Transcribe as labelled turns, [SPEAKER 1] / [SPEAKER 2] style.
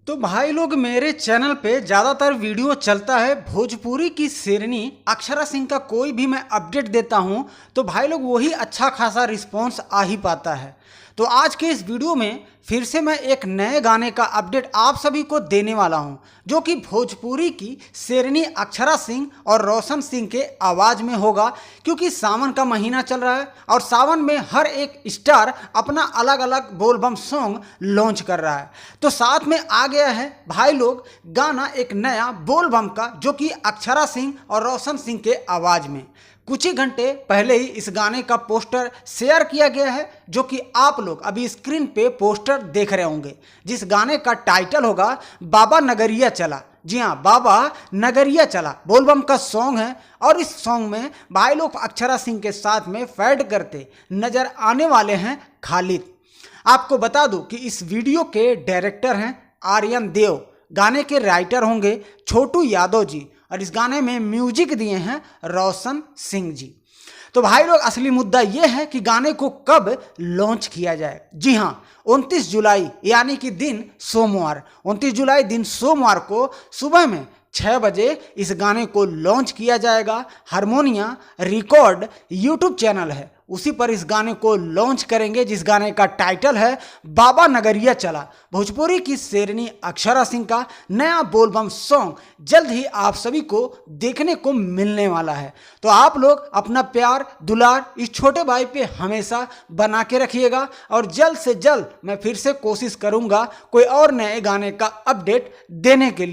[SPEAKER 1] तो भाई लोग मेरे चैनल पे ज़्यादातर वीडियो चलता है भोजपुरी की शेरनी अक्षरा सिंह का। कोई भी मैं अपडेट देता हूँ तो भाई लोग वही अच्छा खासा रिस्पॉन्स आ ही पाता है। तो आज के इस वीडियो में फिर से मैं एक नए गाने का अपडेट आप सभी को देने वाला हूं, जो कि भोजपुरी की शेरनी अक्षरा सिंह और रोशन सिंह के आवाज़ में होगा। क्योंकि सावन का महीना चल रहा है और सावन में हर एक स्टार अपना अलग अलग बोलबम सॉन्ग लॉन्च कर रहा है। तो साथ में आ गया है भाई लोग गाना एक नया बोलबम का, जो कि अक्षरा सिंह और रोशन सिंह के आवाज़ में। कुछ ही घंटे पहले ही इस गाने का पोस्टर शेयर किया गया है, जो कि आप लोग अभी स्क्रीन पे पोस्टर देख रहे होंगे, जिस गाने का टाइटल होगा बाबा नगरिया चला। जी हाँ, बाबा नगरिया चला बोलबम का सॉन्ग है। और इस सॉन्ग में भाई लोग अक्षरा सिंह के साथ में फैड करते नजर आने वाले हैं खालिद। आपको बता दूं कि इस वीडियो के डायरेक्टर हैं आर्यन देव, गाने के राइटर होंगे छोटू यादव जी, और इस गाने में म्यूजिक दिए हैं रोशन सिंह जी। तो भाई लोग असली मुद्दा यह है कि गाने को कब लॉन्च किया जाए। जी हाँ, 29 जुलाई यानी कि दिन सोमवार, 29 जुलाई दिन सोमवार को सुबह में 6 बजे इस गाने को लॉन्च किया जाएगा। हारमोनिया रिकॉर्ड यूट्यूब चैनल है, उसी पर इस गाने को लॉन्च करेंगे, जिस गाने का टाइटल है बाबा नगरिया चला। भोजपुरी की शेरनी अक्षरा सिंह का नया बोलबम सॉन्ग जल्द ही आप सभी को देखने को मिलने वाला है। तो आप लोग अपना प्यार दुलार इस छोटे भाई पे हमेशा बना के रखिएगा, और जल्द से जल्द मैं फिर से कोशिश करूंगा कोई और नए गाने का अपडेट देने के लिए।